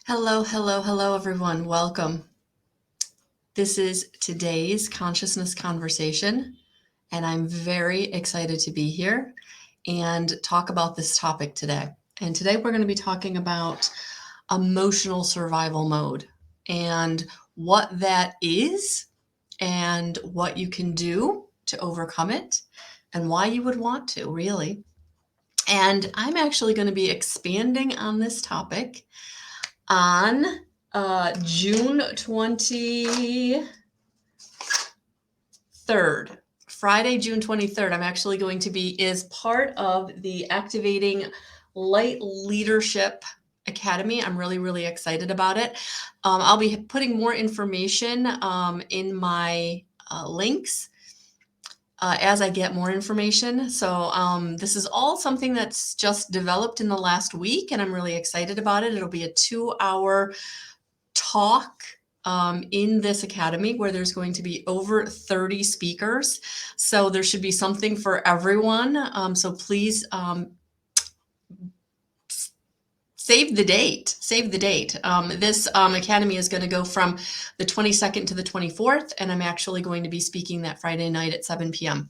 Hello, hello, hello, everyone. Welcome. This is today's consciousness conversation, and I'm very excited to be here and talk about this topic today. And today we're going to be talking about emotional survival mode and what that is and what you can do to overcome it and why you would want to, really. And I'm actually going to be expanding on this topic on June 23rd, Friday, June 23rd. I'm actually going to be as part of the Activating Light Leadership Academy. I'm really, really excited about it. I'll be putting more information in my links as I get more information. So this is all something that's just developed in the last week, and I'm really excited about it. It'll be a 2-hour talk in this academy where there's going to be over 30 speakers. So there should be something for everyone. So please save the date. Save the date. This academy is going to go from the 22nd to the 24th, and I'm actually going to be speaking that Friday night at 7 p.m.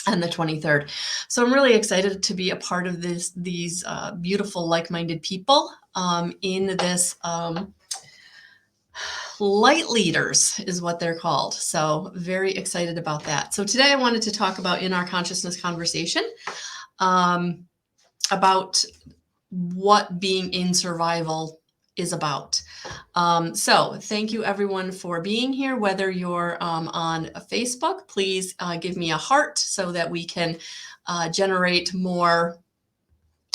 on the 23rd. So I'm really excited to be a part of these beautiful, like-minded people in this light leaders is what they're called. So very excited about that. So today I wanted to talk about in our consciousness conversation about what being in survival is about. So thank you everyone for being here. Whether you're on Facebook, please give me a heart so that we can generate more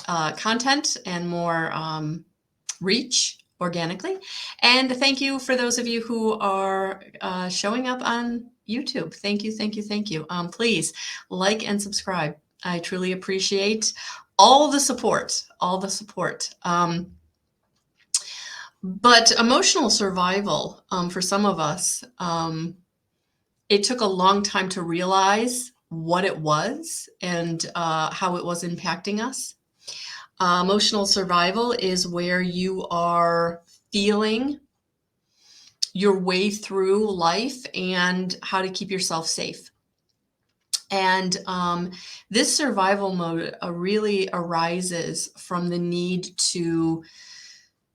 content and more reach organically. And thank you for those of you who are showing up on YouTube. Thank you, thank you, thank you. Please like and subscribe. I truly appreciate all the support, all the support. But emotional survival, for some of us, it took a long time to realize what it was and how it was impacting us. Emotional survival is where you are feeling your way through life and how to keep yourself safe. And this survival mode really arises from the need to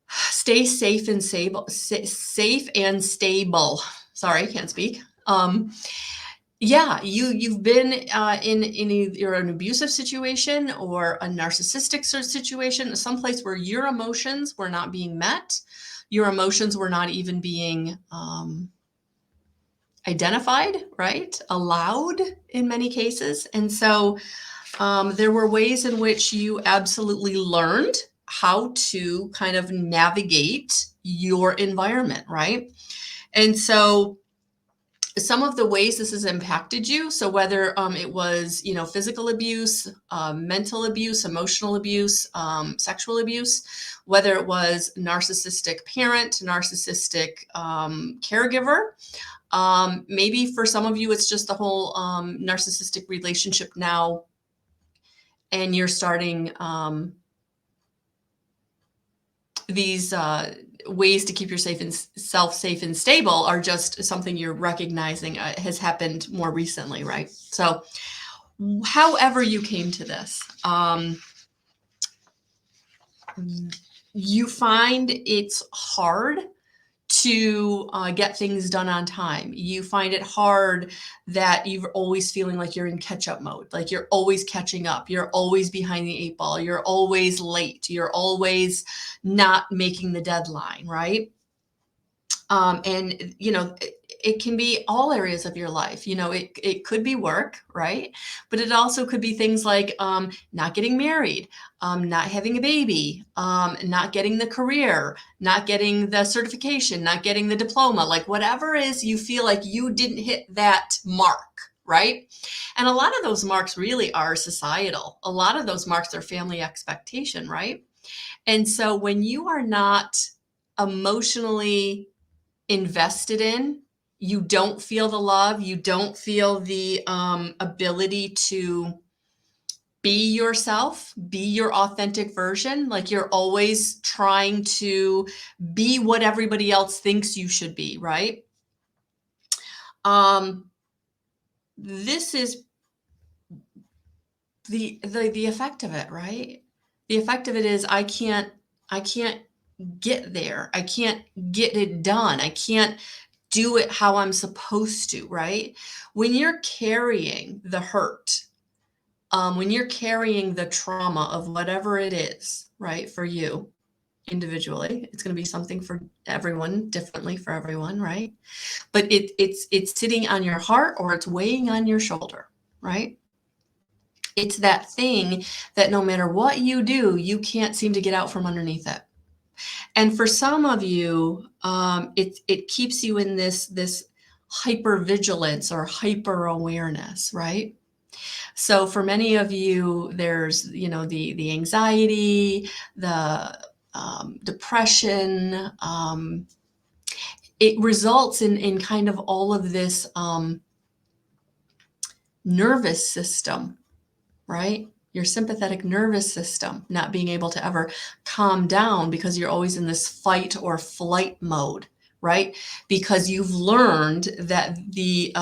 stay safe and stable. Sorry, can't speak. Yeah, you've been in either an abusive situation or a narcissistic situation, someplace where your emotions were not being met, your emotions were not even being identified, right? Allowed in many cases. And so there were ways in which you absolutely learned how to kind of navigate your environment, right? And so some of the ways this has impacted you, so whether it was, physical abuse, mental abuse, emotional abuse, sexual abuse, whether it was narcissistic parent, narcissistic caregiver, maybe for some of you, it's just the whole narcissistic relationship now, and you're starting these ways to keep yourself safe and stable are just something you're recognizing has happened more recently, right? So however you came to this, you find it's hard to get things done on time. You find it hard that you're always feeling like you're in catch-up mode, like you're always catching up, you're always behind the 8 ball, you're always late, you're always not making the deadline, right? And it can be all areas of your life. It could be work, right? But it also could be things like not getting married, not having a baby, not getting the career, not getting the certification, not getting the diploma, like whatever it is you feel like you didn't hit that mark, right? And a lot of those marks really are societal. A lot of those marks are family expectation, right? And so when you are not emotionally invested in, you don't feel the love, you don't feel the ability to be yourself, be your authentic version. Like you're always trying to be what everybody else thinks you should be, right? This is the effect of it, right? The effect of it is I can't get there. I can't get it done. I can't do it how I'm supposed to, right? When you're carrying the hurt, when you're carrying the trauma of whatever it is, right, for you individually, it's going to be something for everyone differently for everyone, right? But it's sitting on your heart or it's weighing on your shoulder, right? It's that thing that no matter what you do, you can't seem to get out from underneath it. And for some of you, it keeps you in this hyper vigilance or hyper awareness, right? So for many of you, there's the anxiety, the depression. It results in kind of all of this nervous system, right? Your sympathetic nervous system not being able to ever calm down because you're always in this fight or flight mode, right? Because you've learned that the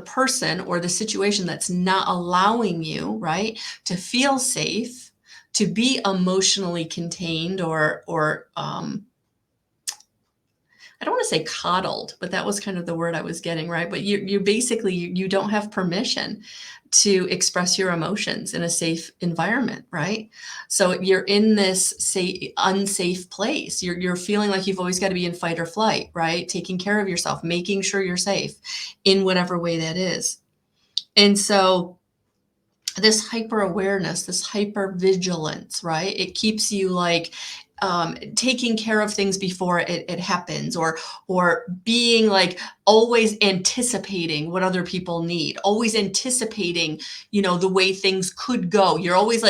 person or the situation that's not allowing you, right, to feel safe, to be emotionally contained or I don't want to say coddled, but that was kind of the word I was getting, right? But you basically you don't have permission to express your emotions in a safe environment, right? So you're in this say unsafe place. You're feeling like you've always got to be in fight or flight, right? Taking care of yourself, making sure you're safe in whatever way that is. And so this hyper awareness, this hyper vigilance, right? It keeps you like taking care of things before it happens, or being like always anticipating what other people need, always anticipating, the way things could go. You're always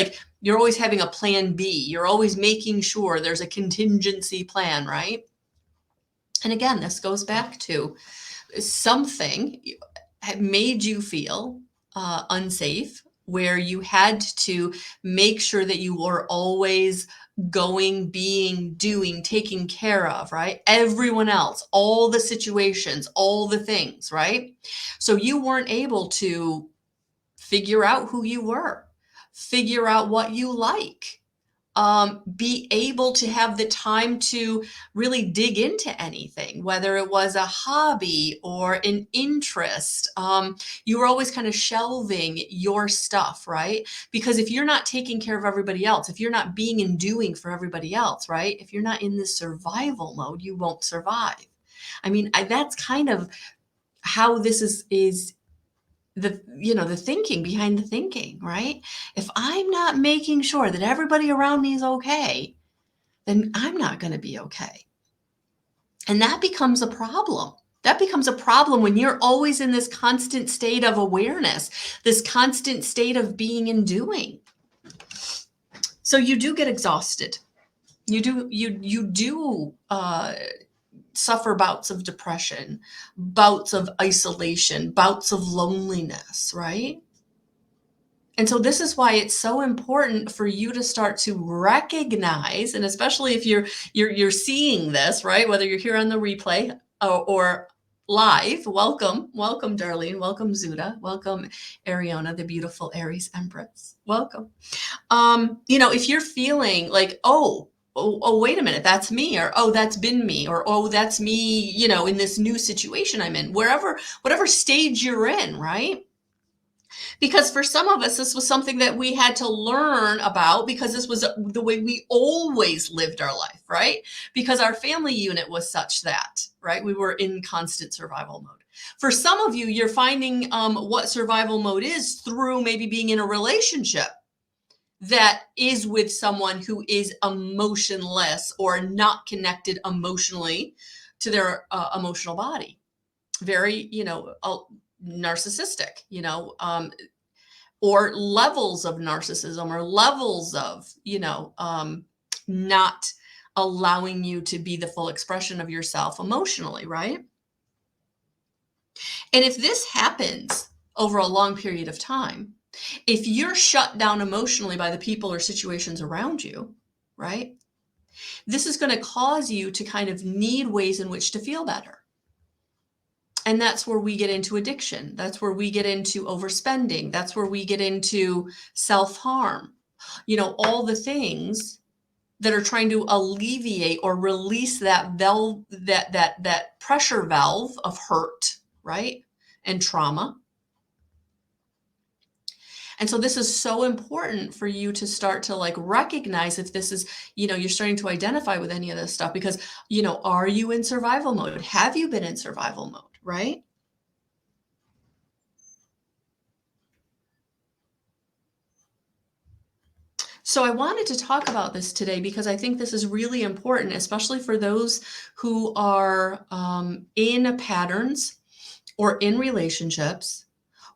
having a plan B. You're always making sure there's a contingency plan, right? And again, this goes back to something had made you feel unsafe, where you had to make sure that you were always going, being, doing, taking care of, right? Everyone else, all the situations, all the things, right? So you weren't able to figure out who you were, figure out what you like, be able to have the time to really dig into anything, whether it was a hobby or an interest. You were always kind of shelving your stuff, right? Because if you're not taking care of everybody else, if you're not being and doing for everybody else, right? If you're not in this survival mode, you won't survive. I mean, that's kind of how this is the thinking behind the thinking, right? If I'm not making sure that everybody around me is okay, then I'm not going to be okay. And that becomes a problem. That becomes a problem when you're always in this constant state of awareness, this constant state of being and doing. So you do get exhausted. You do suffer bouts of depression, bouts of isolation, bouts of loneliness, right? And so this is why it's so important for you to start to recognize, and especially if you're seeing this, right? Whether you're here on the replay or live, welcome, Darlene, welcome Zuda, welcome Ariana, the beautiful Aries Empress, welcome. If you're feeling like, oh, wait a minute, that's me, or oh, that's been me, or oh, that's me, in this new situation I'm in, whatever stage you're in, right? Because for some of us, this was something that we had to learn about because this was the way we always lived our life, right? Because our family unit was such that, right? We were in constant survival mode. For some of you, you're finding what survival mode is through maybe being in a relationship that is with someone who is emotionless or not connected emotionally to their emotional body. Very, narcissistic, or levels of narcissism, or levels of, not allowing you to be the full expression of yourself emotionally, right? And if this happens over a long period of time, If you're shut down emotionally by the people or situations around you, right? This is going to cause you to kind of need ways in which to feel better. And that's where we get into addiction. That's where we get into overspending. That's where we get into self-harm. All the things that are trying to alleviate or release that valve, that pressure valve of hurt, right? And trauma. And so this is so important for you to start to like recognize if this is, you're starting to identify with any of this stuff because, are you in survival mode? Have you been in survival mode, right? So I wanted to talk about this today because I think this is really important, especially for those who are in patterns or in relationships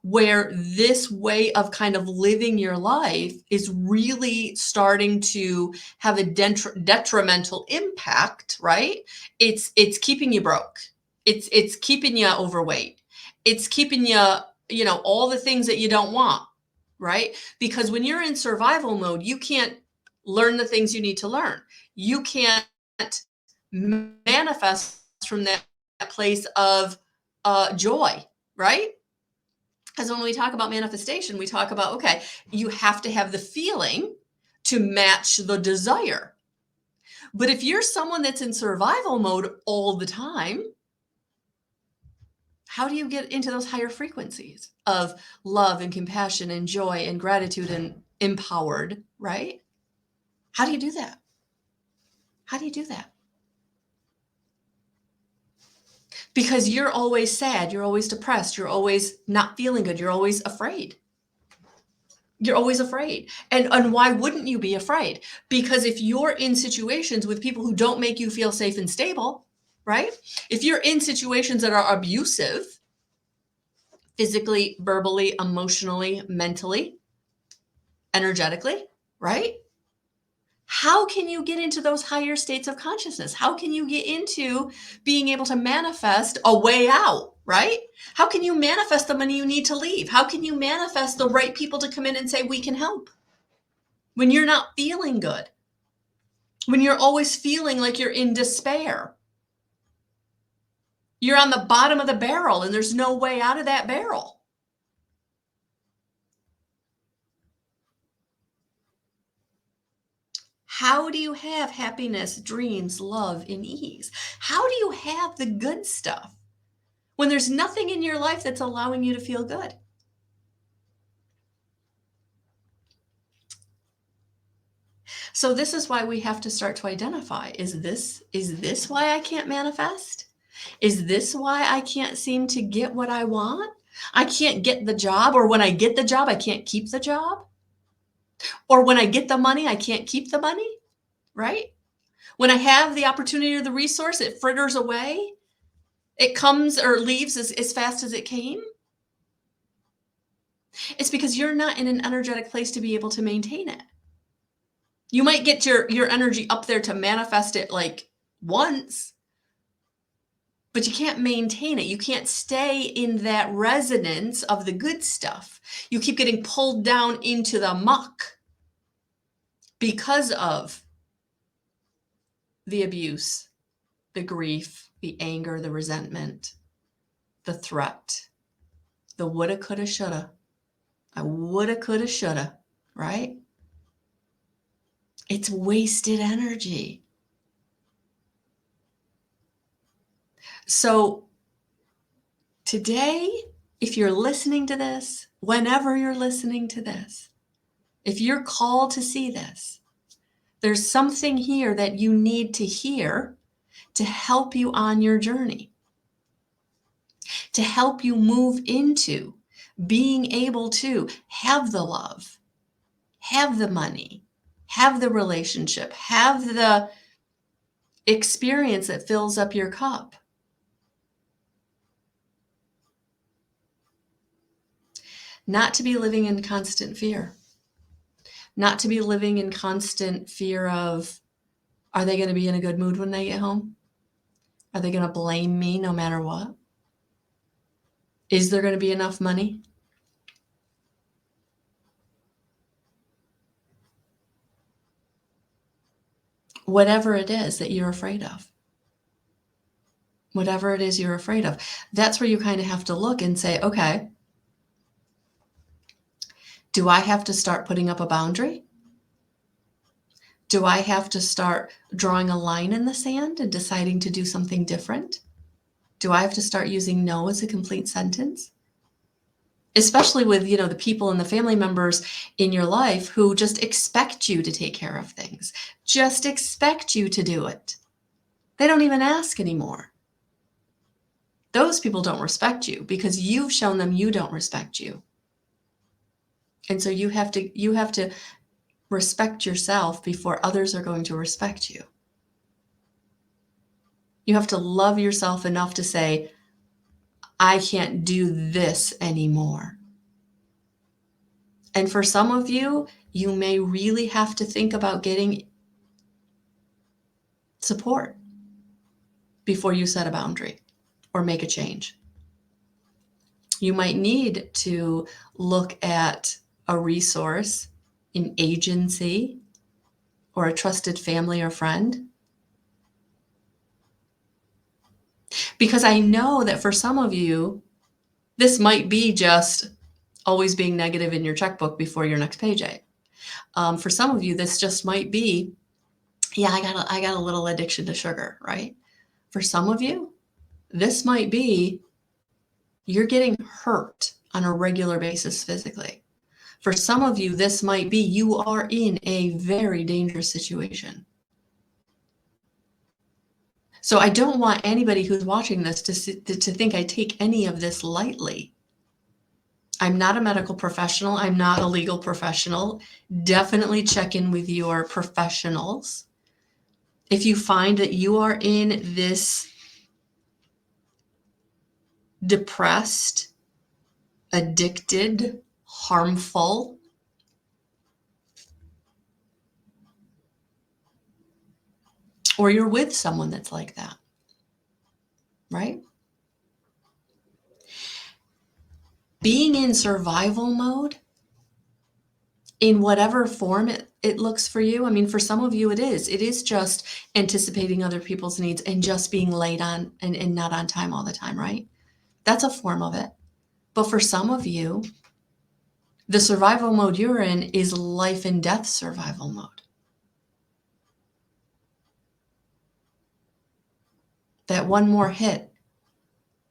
where this way of kind of living your life is really starting to have a detrimental impact, right? It's keeping you broke. It's keeping you overweight. It's keeping you, all the things that you don't want, right? Because when you're in survival mode, you can't learn the things you need to learn. You can't manifest from that place of joy, right? Because when we talk about manifestation, we talk about, okay, you have to have the feeling to match the desire. But if you're someone that's in survival mode all the time, how do you get into those higher frequencies of love and compassion and joy and gratitude and empowered, right? How do you do that? How do you do that? Because you're always sad, you're always depressed, you're always not feeling good, you're always afraid. You're always afraid. And why wouldn't you be afraid? Because if you're in situations with people who don't make you feel safe and stable, right? If you're in situations that are abusive, physically, verbally, emotionally, mentally, energetically, right? How can you get into those higher states of consciousness? How can you get into being able to manifest a way out, right? How can you manifest the money you need to leave? How can you manifest the right people to come in and say, we can help? When you're not feeling good, when you're always feeling like you're in despair, you're on the bottom of the barrel and there's no way out of that barrel. How do you have happiness, dreams, love, and ease? How do you have the good stuff when there's nothing in your life that's allowing you to feel good? So this is why we have to start to identify, is this why I can't manifest? Is this why I can't seem to get what I want? I can't get the job, or when I get the job, I can't keep the job? Or when I get the money, I can't keep the money, right? When I have the opportunity or the resource, it fritters away. It comes or leaves as fast as it came. It's because you're not in an energetic place to be able to maintain it. You might get your energy up there to manifest it like once, but you can't maintain it. You can't stay in that resonance of the good stuff. You keep getting pulled down into the muck because of the abuse, the grief, the anger, the resentment, the threat, the woulda, coulda, shoulda. I woulda, coulda, shoulda, right? It's wasted energy. So today, if you're listening to this, whenever you're listening to this, if you're called to see this, there's something here that you need to hear to help you on your journey, to help you move into being able to have the love, have the money, have the relationship, have the experience that fills up your cup. Not to be living in constant fear. Not to be living in constant fear of, are they going to be in a good mood when they get home? Are they going to blame me no matter what? Is there going to be enough money? whatever it is that you're afraid of. Whatever it is you're afraid of. That's where you kind of have to look and say, okay, do I have to start putting up a boundary? Do I have to start drawing a line in the sand and deciding to do something different? Do I have to start using no as a complete sentence? Especially with, the people and the family members in your life who just expect you to take care of things, just expect you to do it. They don't even ask anymore. Those people don't respect you because you've shown them you don't respect you. And so you have to respect yourself before others are going to respect you. You have to love yourself enough to say, I can't do this anymore. And for some of you, you may really have to think about getting support before you set a boundary or make a change. You might need to look at a resource, an agency, or a trusted family or friend. Because I know that for some of you, this might be just always being negative in your checkbook before your next payday. For some of you, this just might be, I got a little addiction to sugar, right? For some of you, this might be you're getting hurt on a regular basis physically. For some of you, this might be you are in a very dangerous situation. So I don't want anybody who's watching this to think I take any of this lightly. I'm not a medical professional. I'm not a legal professional. Definitely check in with your professionals. If you find that you are in this depressed, addicted, harmful, or you're with someone that's like that, right? Being in survival mode, in whatever form it looks for you. I mean, for some of you, it is just anticipating other people's needs and just being late on and not on time all the time, right? That's a form of it. But for some of you, the survival mode you're in is life and death survival mode. That one more hit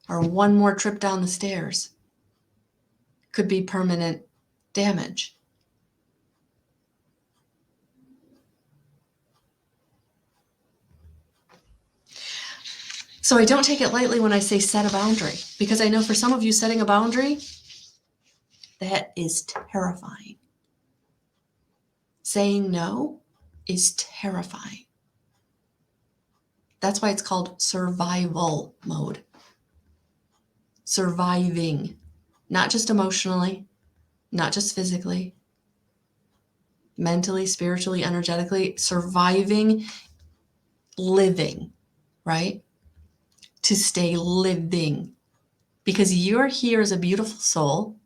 or one more trip down the stairs could be permanent damage. So I don't take it lightly when I say set a boundary, because I know for some of you, setting a boundary, that is terrifying. Saying no is terrifying. That's why it's called survival mode. Surviving, not just emotionally, not just physically, mentally, spiritually, energetically, surviving, living, right? To stay living, because you're here as a beautiful soul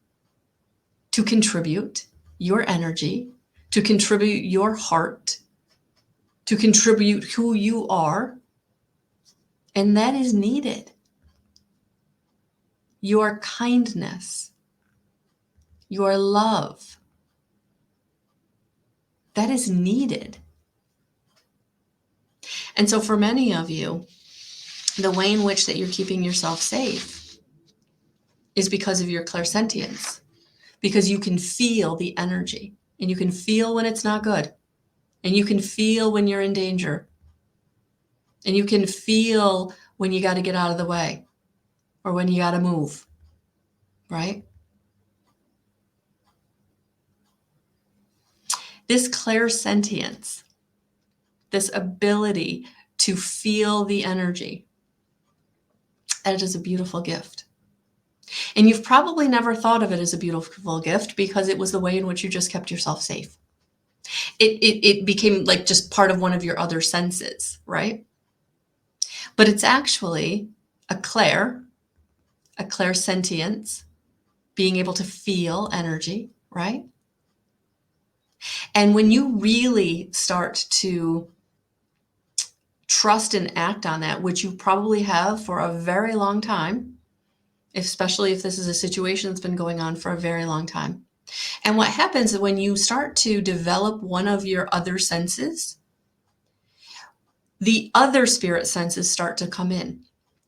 to contribute your energy, to contribute your heart, to contribute who you are, and that is needed. Your kindness, your love, that is needed. And so for many of you, the way in which that you're keeping yourself safe is because of your clairsentience, because you can feel the energy and you can feel when it's not good, and you can feel when you're in danger, and you can feel when you got to get out of the way or when you got to move, right? This clairsentience, this ability to feel the energy, that is a beautiful gift. And you've probably never thought of it as a beautiful gift because it was the way in which you just kept yourself safe. It became like just part of one of your other senses, right? But it's actually a clairsentience, being able to feel energy, right? And when you really start to trust and act on that, which you probably have for a very long time, especially if this is a situation that's been going on for a very long time. And what happens is when you start to develop one of your other senses, the other spirit senses start to come in.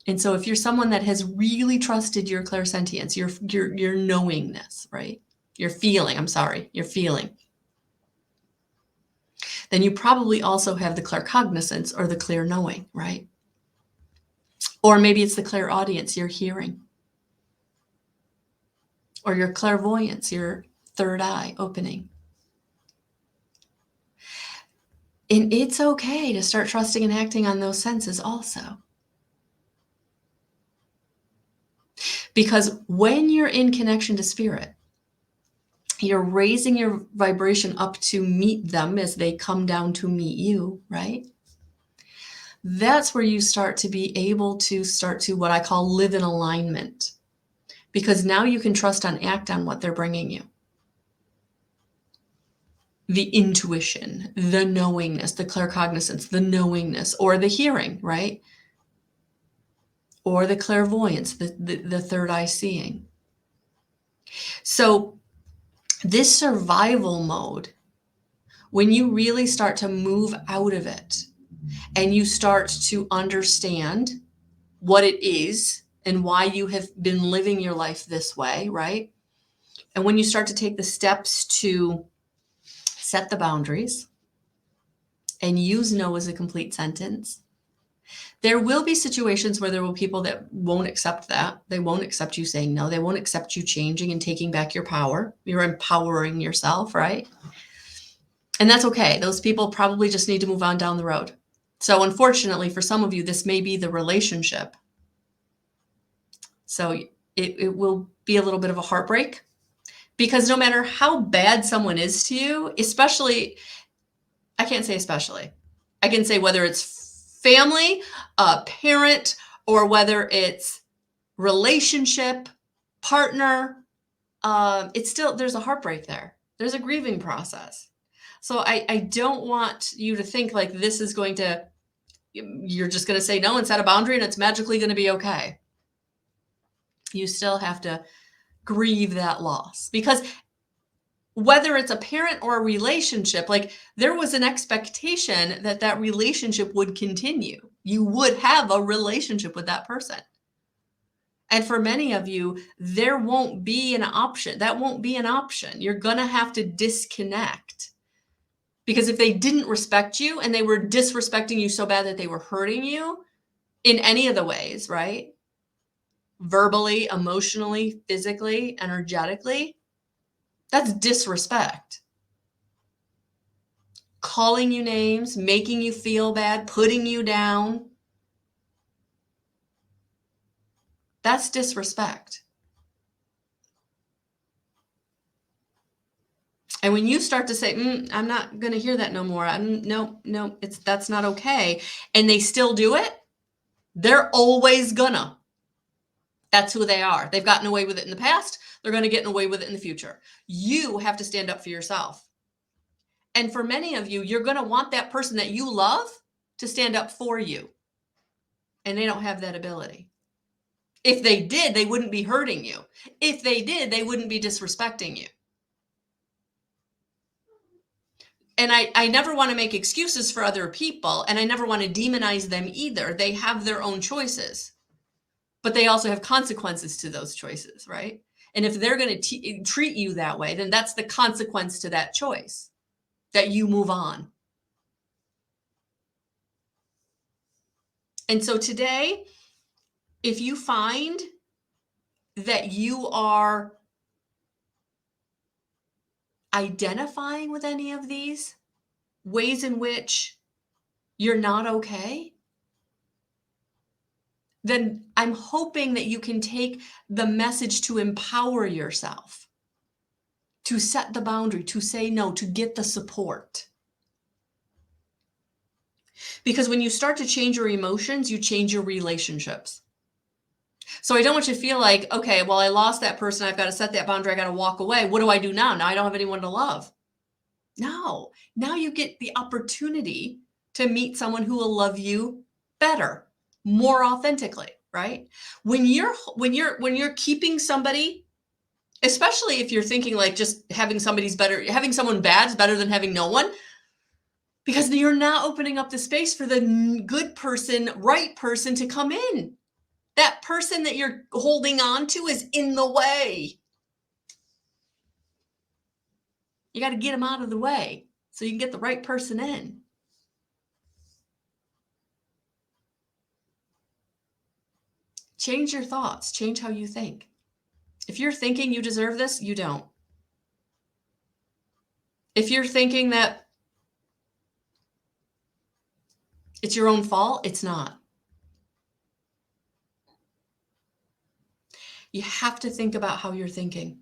And so if you're someone that has really trusted your clairsentience, your knowingness, right? Your feeling, then you probably also have the claircognizance or the clear knowing, right? Or maybe it's the clairaudience, your hearing. Or your clairvoyance, your third eye opening. And it's okay to start trusting and acting on those senses also. Because when you're in connection to spirit, you're raising your vibration up to meet them as they come down to meet you, right? That's where you start to be able to start to what I call live in alignment. Because now you can trust and act on what they're bringing you. The intuition, the knowingness, the claircognizance, the knowingness, or the hearing, right? Or the clairvoyance, the third eye seeing. So this survival mode, when you really start to move out of it and you start to understand what it is and why you have been living your life this way, right? And when you start to take the steps to set the boundaries and use no as a complete sentence, there will be situations where there will be people that won't accept that. They won't accept you saying no. They won't accept you changing and taking back your power. You're empowering yourself, right? And that's okay. Those people probably just need to move on down the road. So unfortunately, for some of you, this may be the relationship. So it will be a little bit of a heartbreak, because no matter how bad someone is to you, especially, I can't say especially, I can say whether it's family, a parent, or whether it's relationship, partner, it's still, there's a heartbreak there. There's a grieving process. So I don't want you to think like this is going to, you're just going to say no and set a boundary and it's magically going to be okay. You still have to grieve that loss, because whether it's a parent or a relationship, like there was an expectation that that relationship would continue. You would have a relationship with that person. And for many of you, there won't be an option. That won't be an option. You're going to have to disconnect. Because if they didn't respect you and they were disrespecting you so bad that they were hurting you in any of the ways, right? Verbally, emotionally, physically, energetically, that's disrespect. Calling you names, making you feel bad, putting you down. That's disrespect. And when you start to say, I'm not going to hear that no more. No, that's not okay. And they still do it. They're always gonna. That's who they are. They've gotten away with it in the past. They're going to get away with it in the future. You have to stand up for yourself. And for many of you, you're going to want that person that you love to stand up for you. And they don't have that ability. If they did, they wouldn't be hurting you. If they did, they wouldn't be disrespecting you. And I never want to make excuses for other people, and I never want to demonize them either. They have their own choices, but they also have consequences to those choices, right? And if they're going to treat you that way, then that's the consequence to that choice, that you move on. And so today, if you find that you are identifying with any of these ways in which you're not okay, then I'm hoping that you can take the message to empower yourself, to set the boundary, to say no, to get the support. Because when you start to change your emotions, you change your relationships. So I don't want you to feel like, okay, well, I lost that person. I've got to set that boundary. I got to walk away. What do I do now? Now I don't have anyone to love. No, now you get the opportunity to meet someone who will love you better, more authentically, right? When you're keeping somebody, especially if you're thinking like just having someone bad is better than having no one, because you're not opening up the space for the good person, right person to come in. That person that you're holding on to is in the way. You got to get them out of the way so you can get the right person in. Change your thoughts. Change how you think. If you're thinking you deserve this, you don't. If you're thinking that it's your own fault, it's not. You have to think about how you're thinking.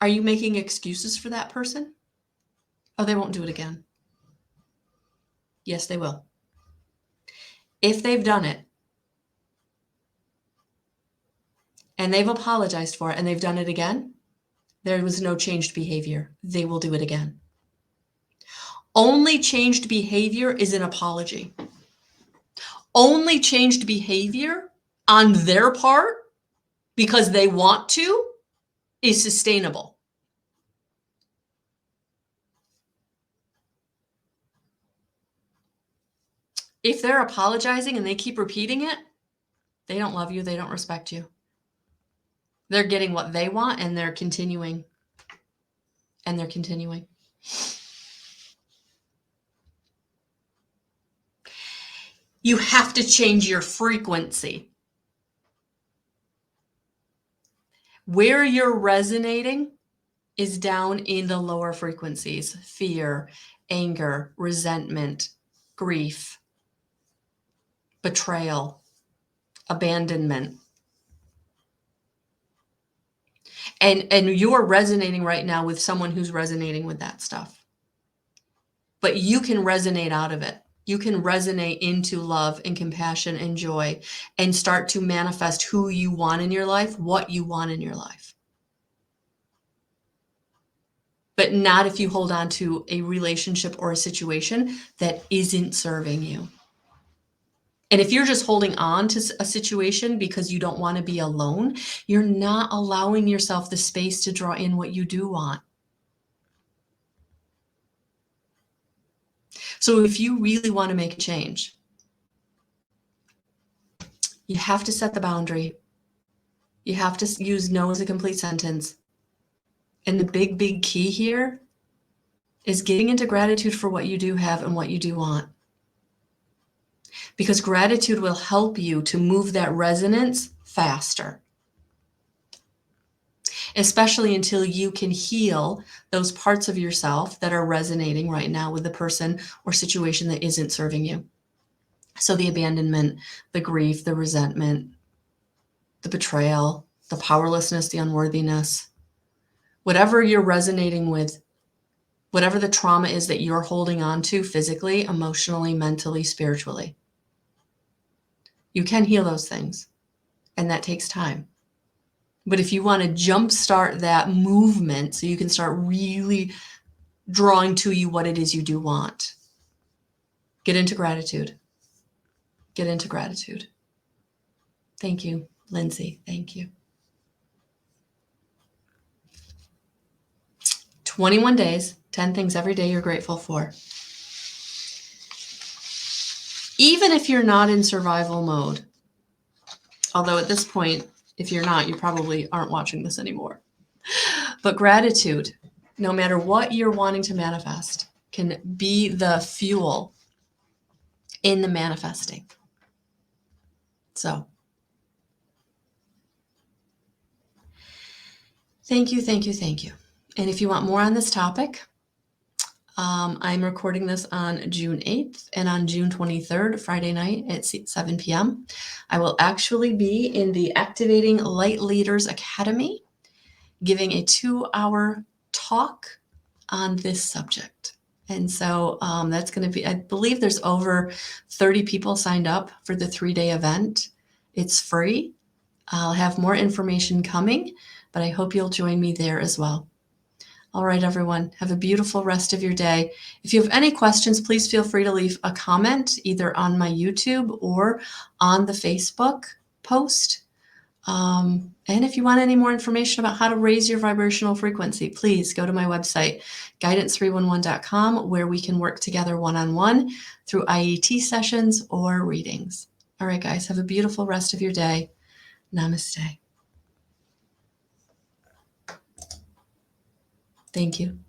Are you making excuses for that person? Oh, they won't do it again. Yes, they will. If they've done it and they've apologized for it and they've done it again, there was no changed behavior. They will do it again. Only changed behavior is an apology. Only changed behavior on their part because they want to is sustainable. If they're apologizing and they keep repeating it, they don't love you, they don't respect you. They're getting what they want and they're continuing. And they're continuing. You have to change your frequency. Where you're resonating is down in the lower frequencies: fear, anger, resentment, grief, betrayal, abandonment. And you're resonating right now with someone who's resonating with that stuff. But you can resonate out of it. You can resonate into love and compassion and joy and start to manifest who you want in your life, what you want in your life. But not if you hold on to a relationship or a situation that isn't serving you. And if you're just holding on to a situation because you don't want to be alone, you're not allowing yourself the space to draw in what you do want. So if you really want to make a change, you have to set the boundary. You have to use no as a complete sentence. And the big, big key here is getting into gratitude for what you do have and what you do want. Because gratitude will help you to move that resonance faster. Especially until you can heal those parts of yourself that are resonating right now with the person or situation that isn't serving you. So the abandonment, the grief, the resentment, the betrayal, the powerlessness, the unworthiness, whatever you're resonating with, whatever the trauma is that you're holding on to physically, emotionally, mentally, spiritually. You can heal those things, and that takes time. But if you want to jumpstart that movement so you can start really drawing to you what it is you do want, get into gratitude. Get into gratitude. Thank you, Lindsay. Thank you. 21 days, 10 things every day you're grateful for. Even if you're not in survival mode, although at this point, if you're not, you probably aren't watching this anymore. But gratitude, no matter what you're wanting to manifest, can be the fuel in the manifesting. So, thank you, thank you, thank you. And if you want more on this topic, I'm recording this on June 8th and on June 23rd, Friday night at 7 p.m. I will actually be in the Activating Light Leaders Academy giving a 2-hour talk on this subject. And so that's going to be, I believe there's over 30 people signed up for the 3-day event. It's free. I'll have more information coming, but I hope you'll join me there as well. All right, everyone, have a beautiful rest of your day. If you have any questions, please feel free to leave a comment either on my YouTube or on the Facebook post. And if you want any more information about how to raise your vibrational frequency, please go to my website, guidance311.com, where we can work together one-on-one through IET sessions or readings. All right, guys, have a beautiful rest of your day. Namaste. Thank you.